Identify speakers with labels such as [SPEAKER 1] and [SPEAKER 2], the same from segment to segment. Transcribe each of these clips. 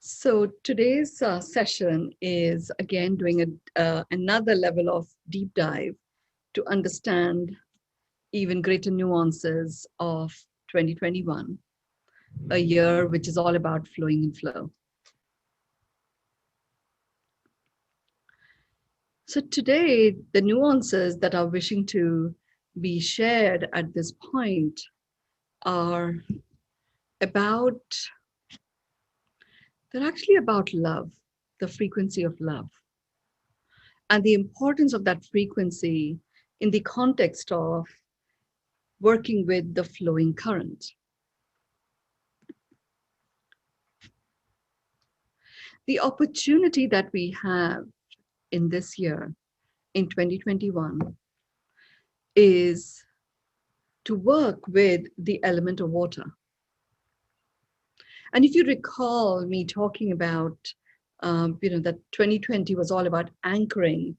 [SPEAKER 1] So today's session is again doing another level of deep dive to understand even greater nuances of 2021, a year which is all about flowing in flow. So today, the nuances that are wishing to be shared at this point are about, they're actually about love, the frequency of love, and the importance of that frequency in the context of working with the flowing current. The opportunity that we have in this year, in 2021, is to work with the element of water. And if you recall me talking about, that 2020 was all about anchoring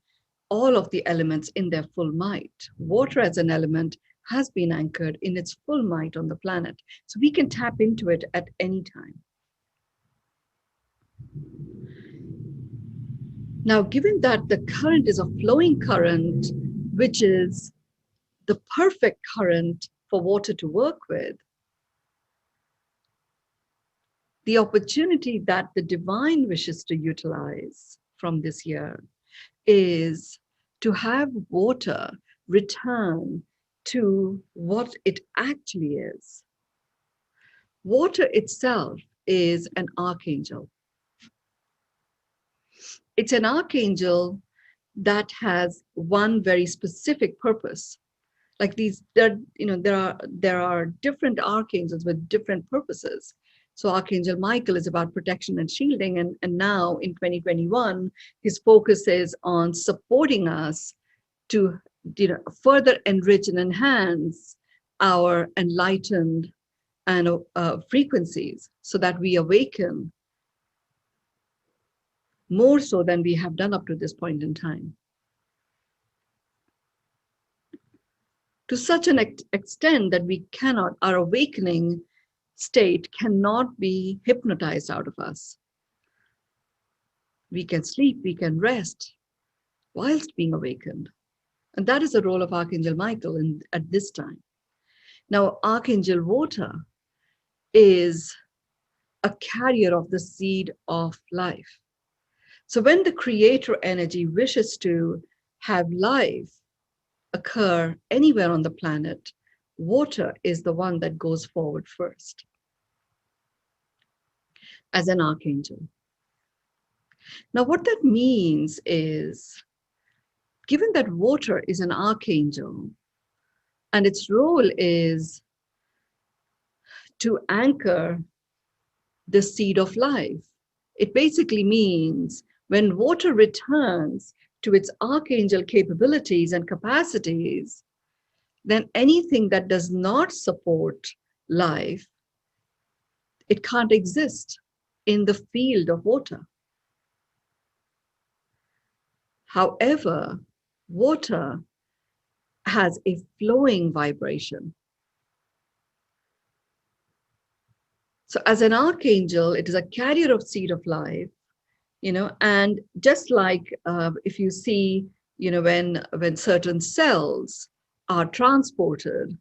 [SPEAKER 1] all of the elements in their full might. Water as an element has been anchored in its full might on the planet. So we can tap into it at any time. Now, given that the current is a flowing current, which is the perfect current for water to work with, the opportunity that the divine wishes to utilize from this year is to have water return to what it actually is. Water itself is an archangel. It's an archangel that has one very specific purpose. Like these, there are different archangels with different purposes. So Archangel Michael is about protection and shielding, and now in 2021, his focus is on supporting us to further enrich and enhance our enlightened and frequencies, so that we awaken more so than we have done up to this point in time. To such an extent that we cannot, our awakening state cannot be hypnotized out of us. We can sleep, we can rest whilst being awakened. And that is the role of Archangel Michael at this time. Now, Archangel Water is a carrier of the seed of life. So when the creator energy wishes to have life occur anywhere on the planet, water is the one that goes forward first as an archangel. Now, what that means is, given that water is an archangel and its role is to anchor the seed of life, it basically means when water returns to its archangel capabilities and capacities, then anything that does not support life, it can't exist in the field of water. However, water has a flowing vibration. So as an archangel, it is a carrier of seed of life, and just like if you see, when certain cells are transported,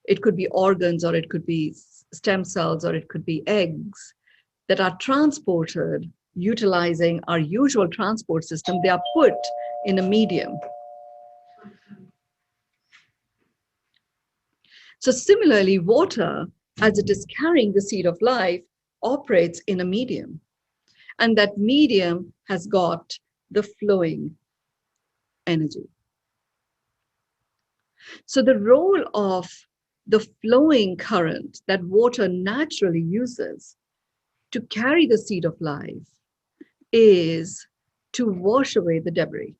[SPEAKER 1] it could be organs, or it could be stem cells, or it could be eggs that are transported utilizing our usual transport system. They are put in a medium. So similarly, water, as it is carrying the seed of life, operates in a medium. And that medium has got the flowing energy. So the role of the flowing current that water naturally uses to carry the seed of life is to wash away the debris.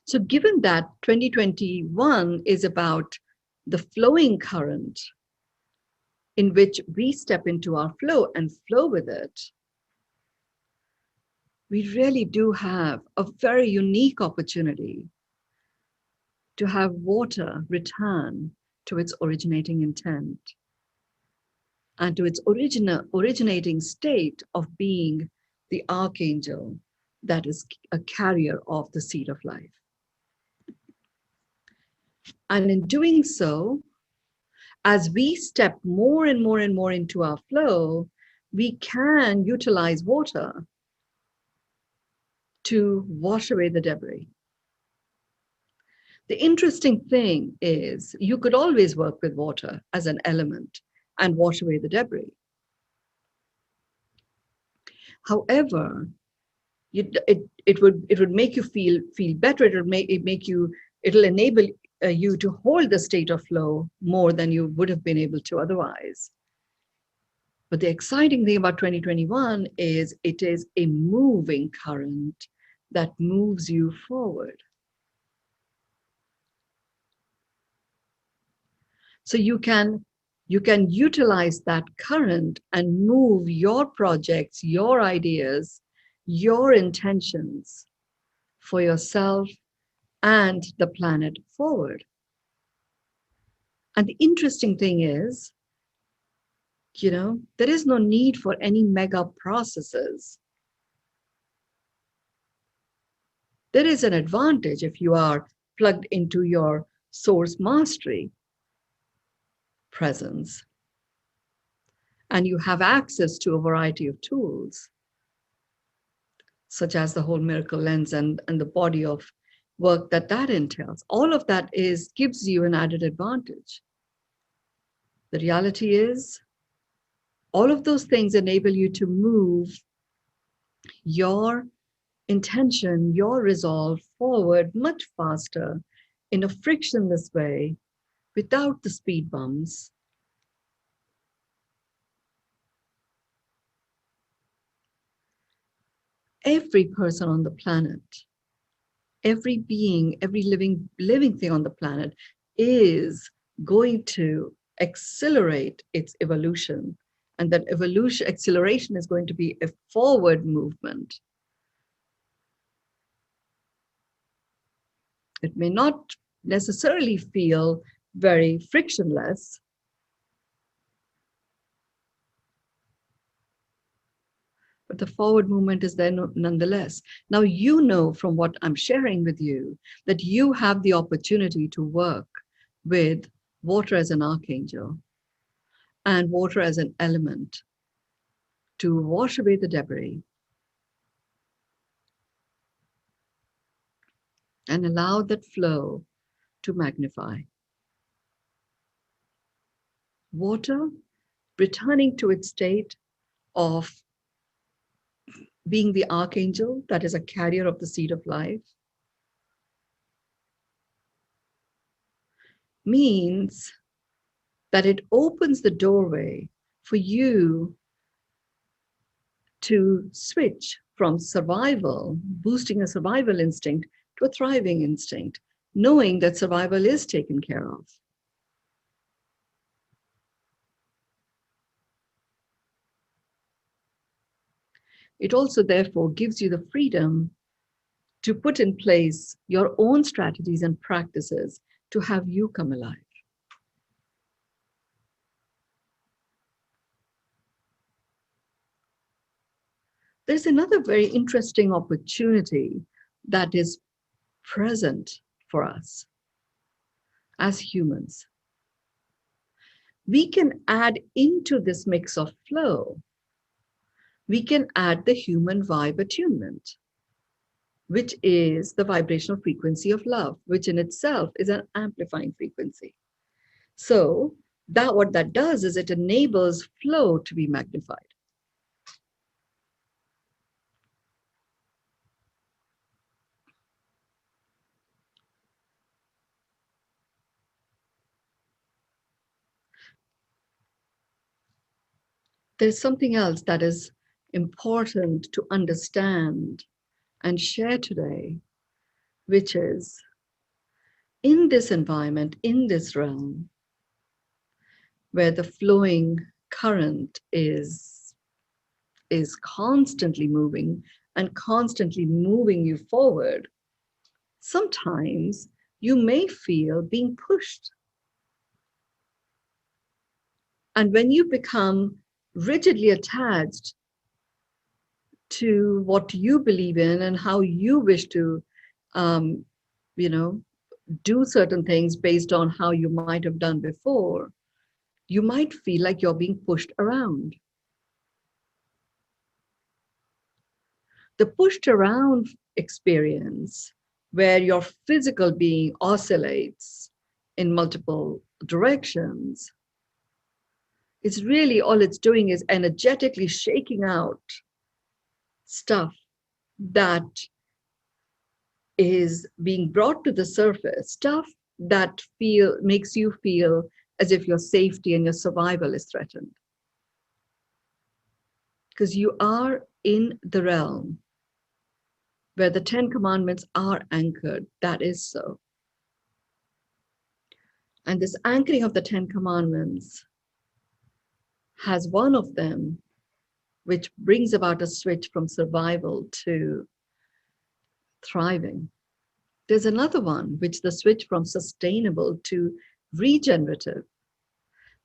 [SPEAKER 1] So given that 2021 is about the flowing current in which we step into our flow and flow with it, we really do have a very unique opportunity to have water return to its originating intent and to its originating state of being the archangel that is a carrier of the seed of life. And in doing so, as we step more and more and more into our flow, we can utilize water to wash away the debris. The interesting thing is you could always work with water as an element and wash away the debris. However, it would make you feel better. It'll enable you to hold the state of flow more than you would have been able to otherwise. But the exciting thing about 2021 is it is a moving current that moves you forward. So you can utilize that current and move your projects, your ideas, your intentions for yourself and the planet forward. And the interesting thing is, there is no need for any mega processes. There is an advantage if you are plugged into your source mastery presence and you have access to a variety of tools, such as the whole miracle lens and the body of work that entails. All of that gives you an added advantage. The reality is, all of those things enable you to move your intention, your resolve forward much faster in a frictionless way without the speed bumps. Every person on the planet, every being, every living thing on the planet is going to accelerate its evolution. And that acceleration is going to be a forward movement. It may not necessarily feel very frictionless, but the forward movement is there nonetheless. Now, you know from what I'm sharing with you that you have the opportunity to work with water as an archangel and water as an element to wash away the debris and allow that flow to magnify. Water returning to its state of being the archangel that is a carrier of the seed of life means that it opens the doorway for you to switch from survival, boosting a survival instinct, to a thriving instinct, knowing that survival is taken care of. It also, therefore, gives you the freedom to put in place your own strategies and practices to have you come alive. There's another very interesting opportunity that is present for us as humans. We can add into this mix of flow, we can add the human vibe attunement, which is the vibrational frequency of love, which in itself is an amplifying frequency. So what that does is it enables flow to be magnified. There's something else that is important to understand and share today, which is in this environment, in this realm, where the flowing current is constantly moving and constantly moving you forward, sometimes you may feel being pushed. And when you become rigidly attached to what you believe in and how you wish to, um, you know, do certain things based on how you might have done before, you might feel like you're being pushed around. The pushed around experience, where your physical being oscillates in multiple directions, it's really all it's doing is energetically shaking out stuff that is being brought to the surface, stuff that makes you feel as if your safety and your survival is threatened. Because you are in the realm where the 10 commandments are anchored. That is so. And this anchoring of the 10 commandments has one of them which brings about a switch from survival to thriving. There's another one, which the switch from sustainable to regenerative.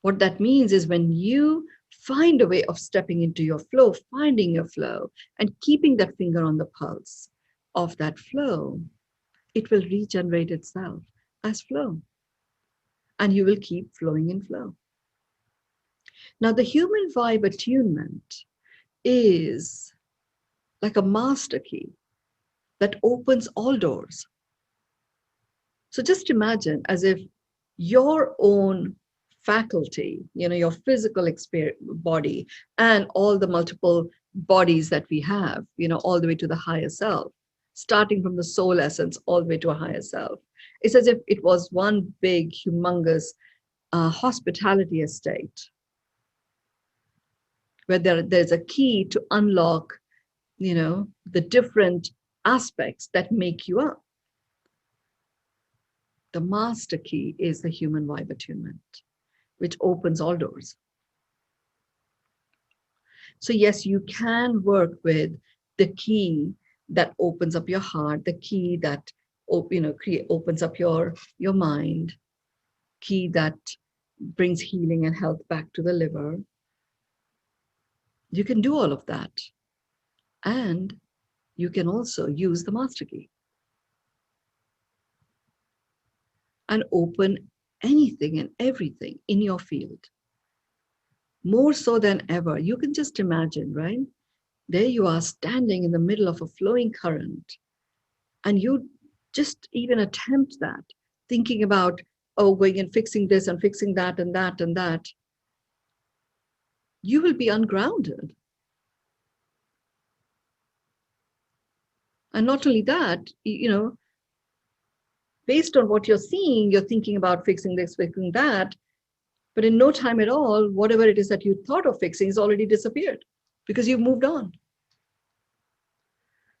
[SPEAKER 1] What that means is when you find a way of stepping into your flow, finding your flow, and keeping that finger on the pulse of that flow, it will regenerate itself as flow. And you will keep flowing in flow. Now, the human vibe attunement is like a master key that opens all doors. So just imagine as if your own faculty, your physical body and all the multiple bodies that we have, all the way to the higher self, starting from the soul essence all the way to a higher self. It's as if it was one big, humongous hospitality estate where there's a key to unlock, the different aspects that make you up. The master key is the human vibe attunement, which opens all doors. So yes, you can work with the key that opens up your heart, the key that opens up your mind, key that brings healing and health back to the liver. You can do all of that. And you can also use the master key and open anything and everything in your field. More so than ever. You can just imagine, right? There you are standing in the middle of a flowing current, and you just even attempt that, thinking about, oh, going and fixing this and fixing that and that and that. You will be ungrounded. And not only that, based on what you're seeing, you're thinking about fixing this, fixing that. But in no time at all, whatever it is that you thought of fixing has already disappeared because you've moved on.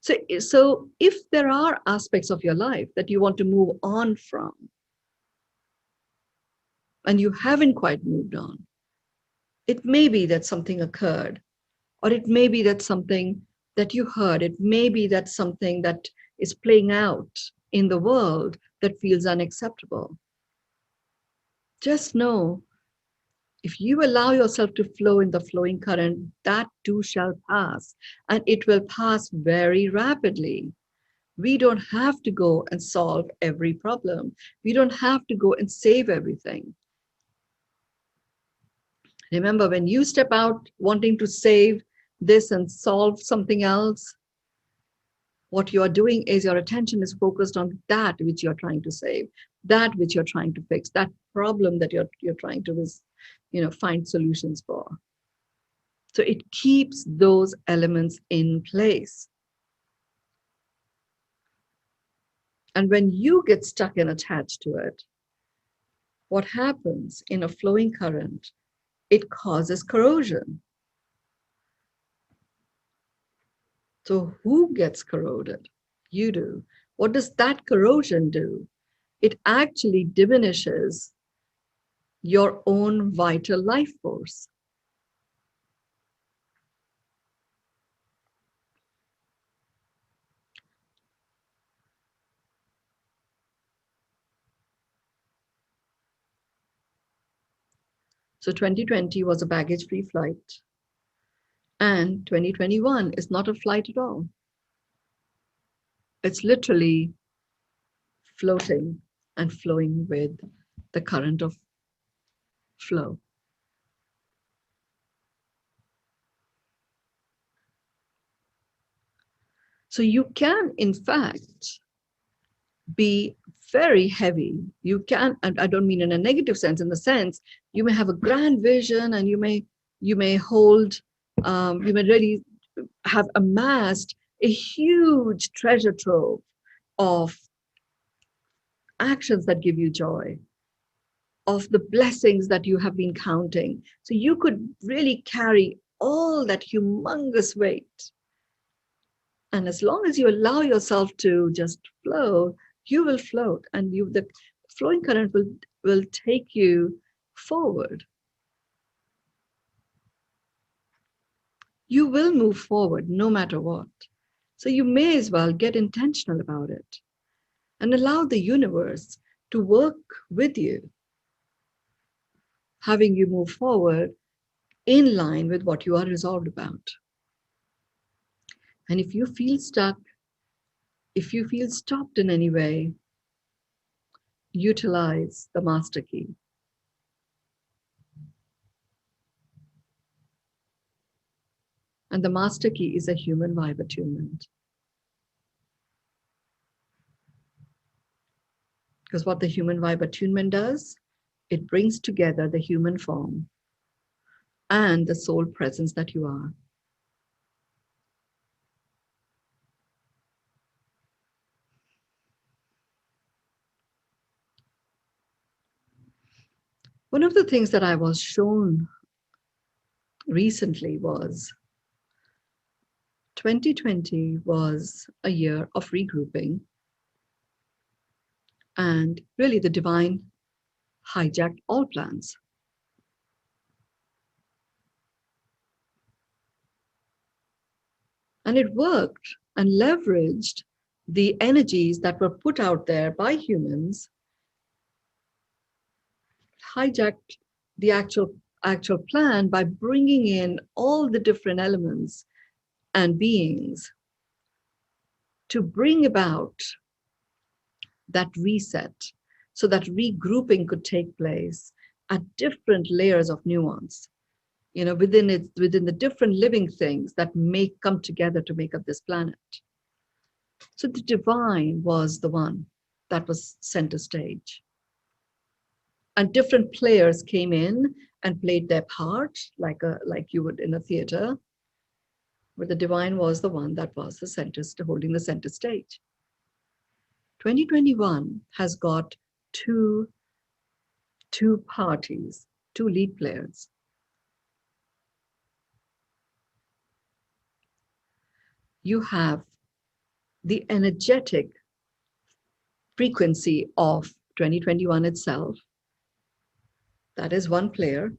[SPEAKER 1] So if there are aspects of your life that you want to move on from, and you haven't quite moved on, it may be that something occurred, or it may be that something that you heard, it may be that something that is playing out in the world that feels unacceptable. Just know, if you allow yourself to flow in the flowing current, that too shall pass, and it will pass very rapidly. We don't have to go and solve every problem. We don't have to go and save everything. Remember, when you step out wanting to save this and solve something else, what you are doing is your attention is focused on that which you're trying to save, that which you're trying to fix, that problem that you're trying to find solutions for. So it keeps those elements in place. And when you get stuck and attached to it, what happens in a flowing current? It causes corrosion. So who gets corroded? You do. What does that corrosion do? It actually diminishes your own vital life force. So 2020 was a baggage-free flight. And 2021 is not a flight at all. It's literally floating and flowing with the current of flow. So you can, in fact, be very heavy. You can, and I don't mean in a negative sense, in the sense you may have a grand vision and you may hold, you may really have amassed a huge treasure trove of actions that give you joy, of the blessings that you have been counting. So you could really carry all that humongous weight. And as long as you allow yourself to just flow, you will float, and the flowing current will take you forward. You will move forward no matter what. So you may as well get intentional about it and allow the universe to work with you, having you move forward in line with what you are resolved about. And if you feel stuck, if you feel stopped in any way, utilize the master key. And the master key is a human vibe attunement. Because what the human vibe attunement does, it brings together the human form and the soul presence that you are. One of the things that I was shown recently was 2020 was a year of regrouping, and really the divine hijacked all plans. And it worked and leveraged the energies that were put out there by humans, hijacked the actual plan by bringing in all the different elements and beings to bring about that reset, so that regrouping could take place at different layers of nuance, within the different living things that may come together to make up this planet. So the divine was the one that was center stage. And different players came in and played their part, like you would in a theater, where the divine was the one that was the center, holding the center stage. 2021 has got two parties, two lead players. You have the energetic frequency of 2021 itself. That is one player.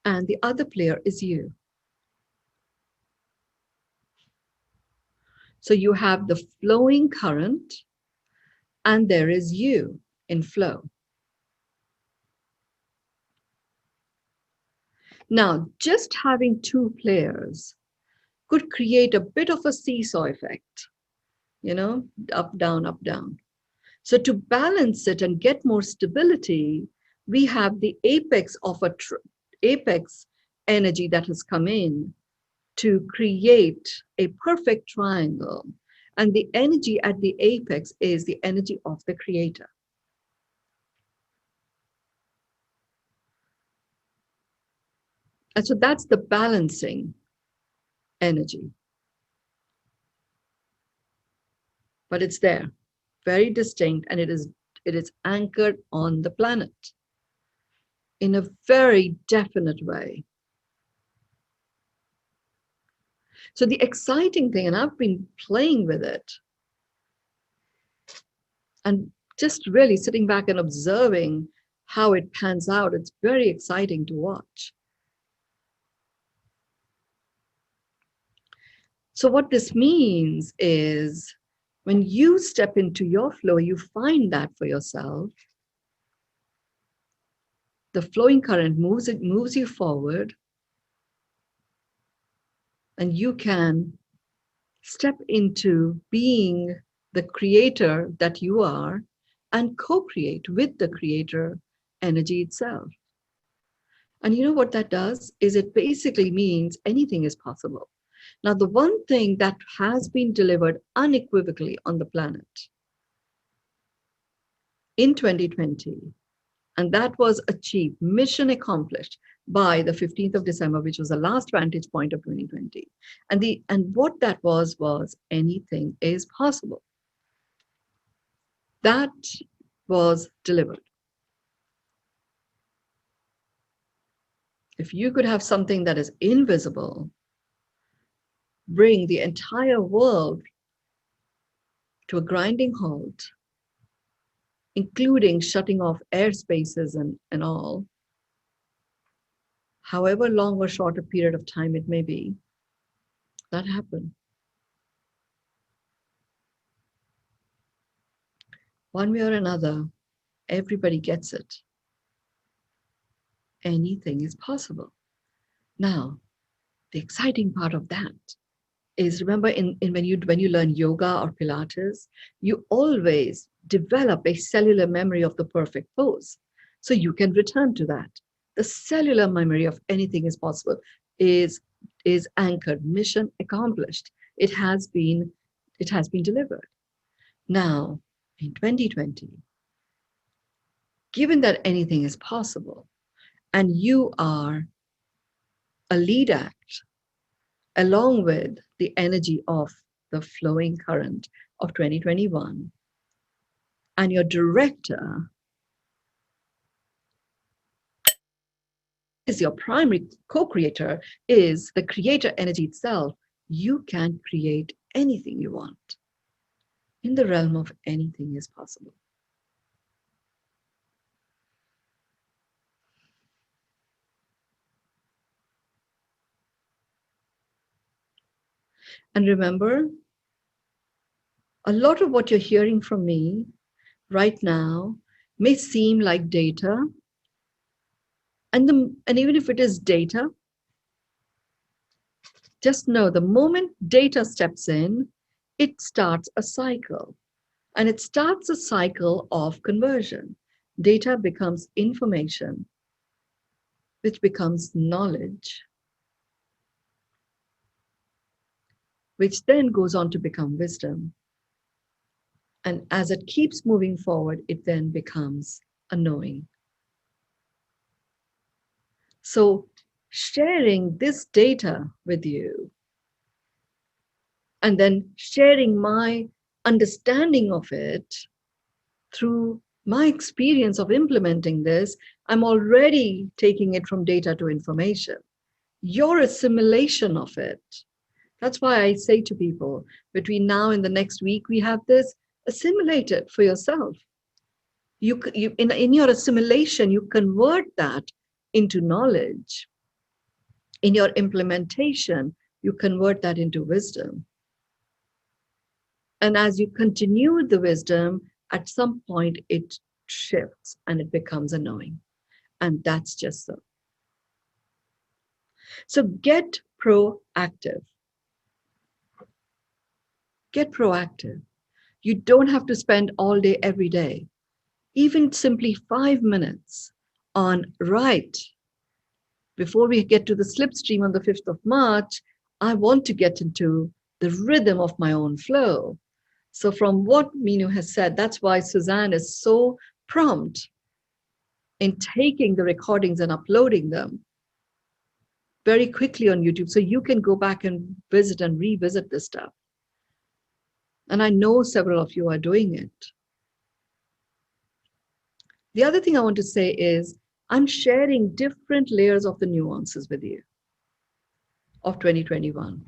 [SPEAKER 1] And the other player is you. So you have the flowing current, and there is you in flow. Now, just having two players could create a bit of a seesaw effect, up, down, up, down. So to balance it and get more stability, we have the apex of apex energy that has come in to create a perfect triangle. And the energy at the apex is the energy of the creator. And so that's the balancing energy. But it's there, very distinct, and it is anchored on the planet in a very definite way. So the exciting thing, and I've been playing with it and just really sitting back and observing how it pans out, it's very exciting to watch. So what this means is when you step into your flow, you find that for yourself. The flowing current moves you forward, and you can step into being the creator that you are and co-create with the creator energy itself. And you know what that does is it basically means anything is possible. Now, the one thing that has been delivered unequivocally on the planet in 2020, and that was achieved, mission accomplished by the 15th of December, which was the last vantage point of 2020. And what that was anything is possible. That was delivered. If you could have something that is invisible, bring the entire world to a grinding halt, including shutting off airspaces and all, however long or short a period of time it may be, that happened. One way or another, everybody gets it. Anything is possible. Now, the exciting part of that is, remember, when you learn yoga or Pilates, you always develop a cellular memory of the perfect pose. So you can return to that. The cellular memory of anything is possible is anchored, mission accomplished. It has been delivered. Now, in 2020, given that anything is possible, and you are a lead act along with the energy of the flowing current of 2021, and your director is your primary co-creator, is the creator energy itself, you can create anything you want. In the realm of anything is possible. And remember, a lot of what you're hearing from me right now may seem like data. And even if it is data, just know the moment data steps in, it starts a cycle. And it starts a cycle of conversion. Data becomes information, which becomes knowledge, which then goes on to become wisdom. And as it keeps moving forward, it then becomes a knowing. So sharing this data with you, and then sharing my understanding of it through my experience of implementing this, I'm already taking it from data to information. Your assimilation of it. That's why I say to people, between now and the next week, we have this, assimilate it for yourself. In your assimilation, you convert that into knowledge. In your implementation, you convert that into wisdom. And as you continue the wisdom, at some point it shifts and it becomes a knowing. And that's just so. So get proactive. Get proactive. You don't have to spend all day, every day. Even simply 5 minutes on, right, before we get to the slipstream on the 5th of March, I want to get into the rhythm of my own flow. So from what Mynoo has said, that's why Suzanne is so prompt in taking the recordings and uploading them very quickly on YouTube, so you can go back and visit and revisit this stuff. And I know several of you are doing it. The other thing I want to say is I'm sharing different layers of the nuances with you of 2021.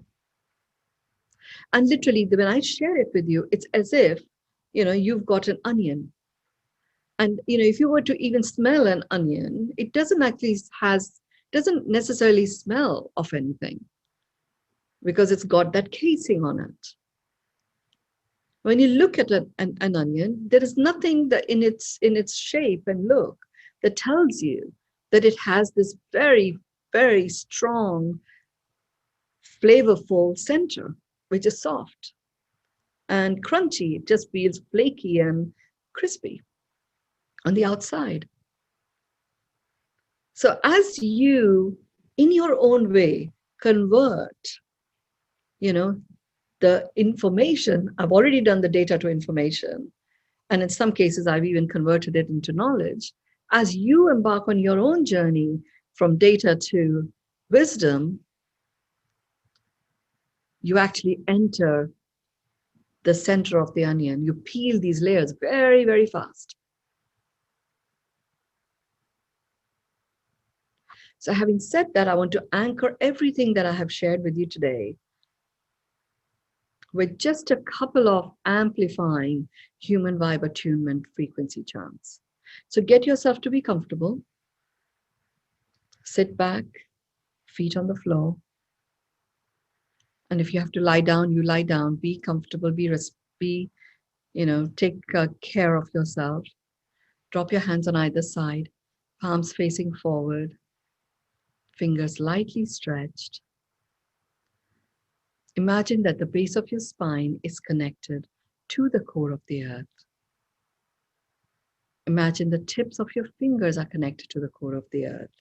[SPEAKER 1] And literally, when I share it with you, it's as if, you've got an onion. And, if you were to even smell an onion, it doesn't necessarily smell of anything because it's got that casing on it. When you look at an onion, there is nothing that in its shape and look that tells you that it has this very, very strong, flavorful center, which is soft and crunchy. It just feels flaky and crispy on the outside. So as you, in your own way, convert, you know, the information, I've already done the data to information, and in some cases, I've even converted it into knowledge. As you embark on your own journey from data to wisdom, you actually enter the center of the onion. You peel these layers very, very fast. So having said that, I want to anchor everything that I have shared with you today with just a couple of amplifying human vibe attunement frequency chants. So get yourself to be comfortable. Sit back, feet on the floor. And if you have to lie down, you lie down. Be comfortable, take care of yourself. Drop your hands on either side, palms facing forward, fingers lightly stretched. Imagine that the base of your spine is connected to the core of the earth. Imagine the tips of your fingers are connected to the core of the earth.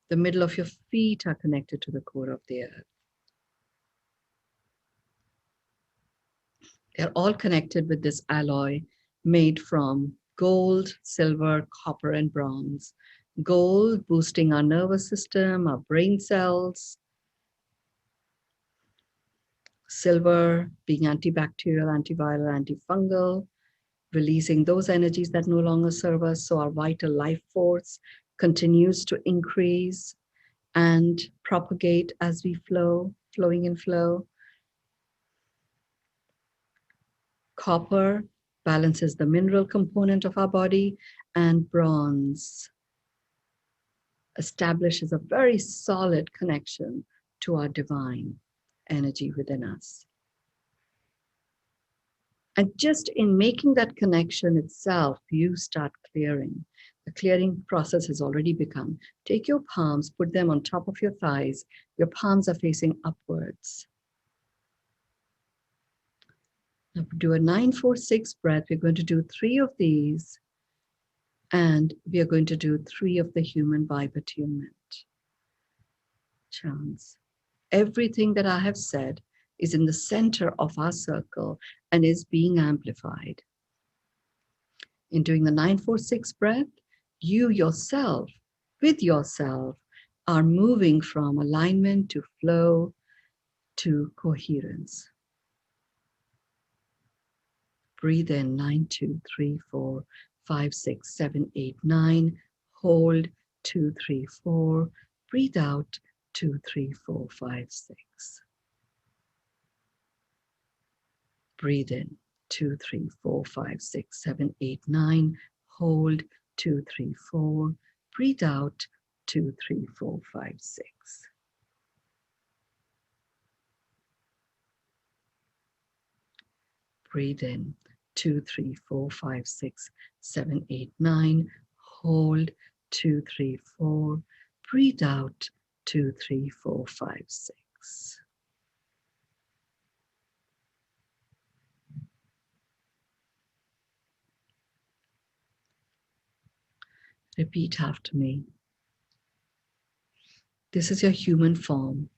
[SPEAKER 1] The middle of your feet are connected to the core of the earth. They're all connected with this alloy made from gold, silver, copper, and bronze. Gold boosting our nervous system, our brain cells. Silver being antibacterial, antiviral, antifungal, releasing those energies that no longer serve us, so our vital life force continues to increase and propagate as we flowing in flow. Copper balances the mineral component of our body, and bronze establishes a very solid connection to our divine energy within us. And just in making that connection itself, you start clearing. The clearing process has already begun. Take your palms, put them on top of your thighs. Your palms are facing upwards. Now do a 9-4-6 breath. We're going to do 3 of these. And we are going to do 3 of the human vibe attunement chants. Everything that I have said is in the center of our circle and is being amplified. In doing the 9-4-6 breath, you yourself, with yourself, are moving from alignment to flow to coherence. Breathe in 9, 2, 3, 4, 5, 6, 7, 8, 9. Hold 2, 3, 4. Breathe out 2, 3, 4, 5, 6. Breathe in 2, 3, 4, 5, 6, 7, 8, 9. Hold 2, 3, 4. Breathe out 2, 3, 4, 5, 6. Breathe in 2, 3, 4, 5, 6, 7, 8, 9. Hold 2, 3, 4. Breathe out 2, 3, 4, 5, 6. Repeat after me. This is your human form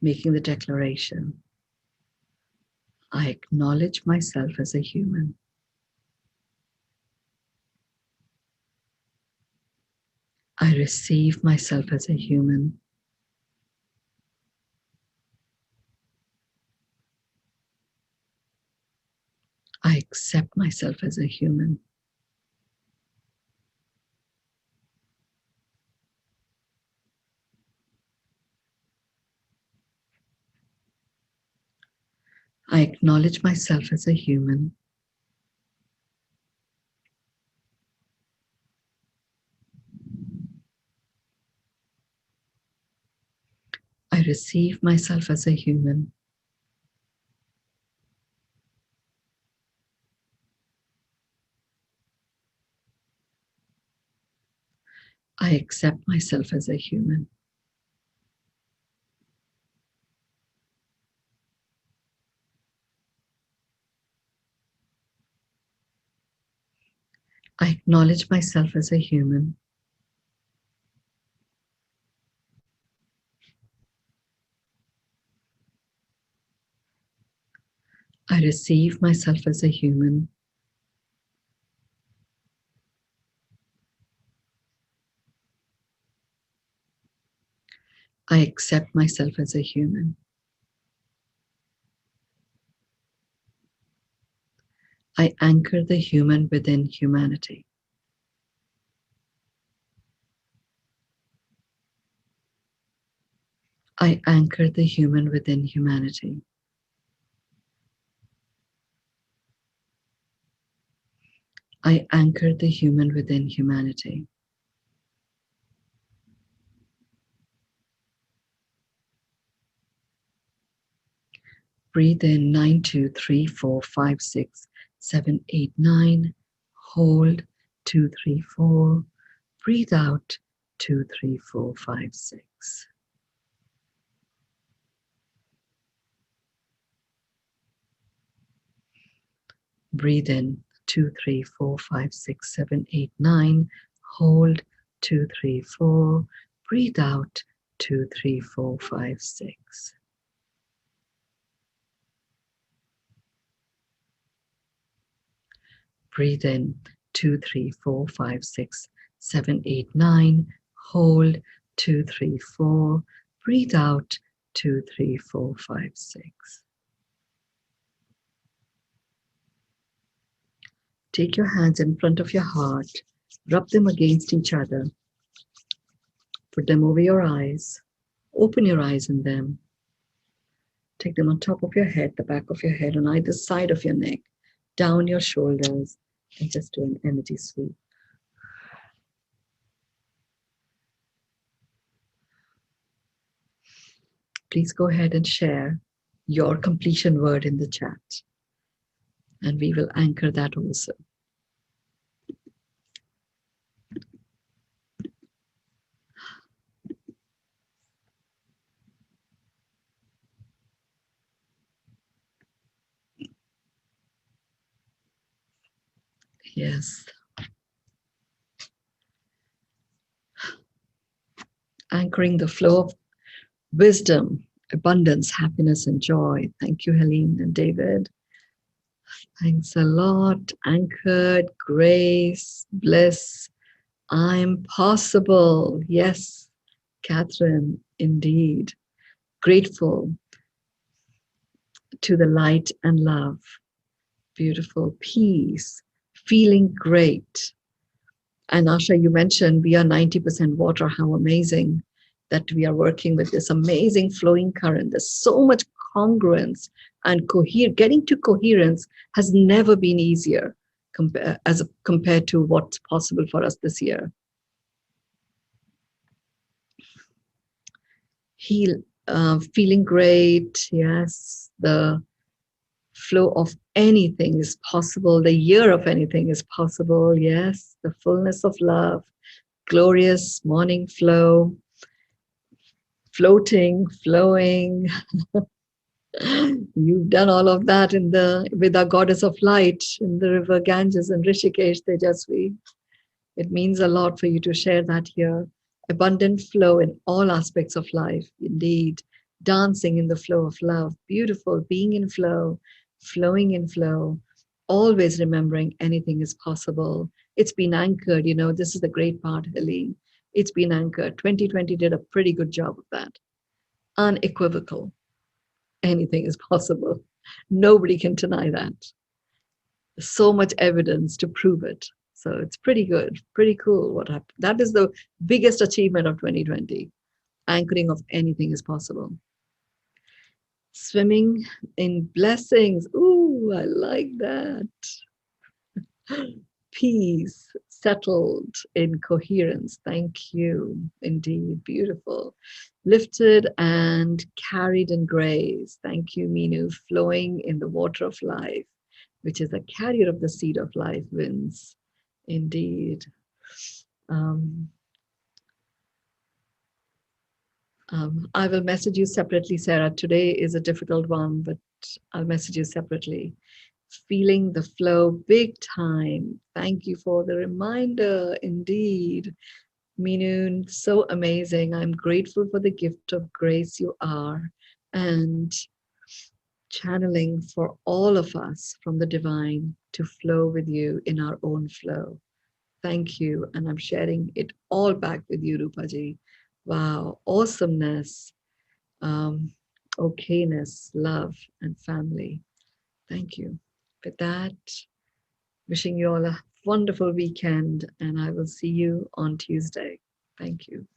[SPEAKER 1] making the declaration. I acknowledge myself as a human. I receive myself as a human. I accept myself as a human. I acknowledge myself as a human. I receive myself as a human. I accept myself as a human. I acknowledge myself as a human. I receive myself as a human. I accept myself as a human. I anchor the human within humanity. I anchor the human within humanity. I anchor the human within humanity. Breathe in 9, 2, 3, 4, 5, 6, 7, 8, 9. Hold 2, 3, 4. Breathe out 2, 3, 4, 5, 6. Breathe in 2, 3, 4, 5, 6, 7, 8, 9. Hold 2, 3, 4. Breathe out 2, 3, 4, 5, 6. Breathe in 2, 3, 4, 5, 6, 7, 8, 9. Hold 2, 3, 4. Breathe out 2, 3, 4, 5, 6. Take your hands in front of your heart, rub them against each other, put them over your eyes, open your eyes in them. Take them on top of your head, the back of your head, on either side of your neck, down your shoulders, and just do an energy sweep. Please go ahead and share your completion word in the chat, and we will anchor that also. Yes. Anchoring the flow of wisdom, abundance, happiness, and joy. Thank you, Helene and David. Thanks a lot. Anchored, grace, bliss. I'm possible. Yes, Catherine, indeed. Grateful to the light and love. Beautiful. Peace. Feeling great. And Asha, you mentioned we are 90% water. How amazing that we are working with this amazing flowing current. There's so much congruence and getting to coherence has never been easier compared to what's possible for us this year. Feeling great. Yes, the flow of anything is possible. The year of anything is possible. Yes, the fullness of love, glorious morning flow, floating, flowing. You've done all of that with our goddess of light in the river Ganges and Rishikesh, Tejasvi. It means a lot for you to share that here. Abundant flow in all aspects of life, indeed. Dancing in the flow of love, beautiful, being in flow, flowing in flow, always remembering anything is possible. It's been anchored, this is the great part, Helene. It's been anchored. 2020 did a pretty good job of that. Unequivocal. Anything is possible. Nobody can deny that. There's so much evidence to prove it. So it's pretty good, pretty cool what happened. That is the biggest achievement of 2020. Anchoring of anything is possible. Swimming in blessings. Ooh, I like that. Peace, settled in coherence. Thank you. Indeed, beautiful. Lifted and carried in grace. Thank you, Mynoo. Flowing in the water of life, which is a carrier of the seed of life, winds. Indeed. I will message you separately, Sarah. Today is a difficult one, but I'll message you separately. Feeling the flow big time. Thank you for the reminder. Indeed. Mynoo, so amazing. I'm grateful for the gift of grace you are, and channeling for all of us from the divine to flow with you in our own flow. Thank you. And I'm sharing it all back with you, Rupaji. Wow, awesomeness, um, okayness, love, and family. Thank you. With that, wishing you all a wonderful weekend, and I will see you on Tuesday. Thank you.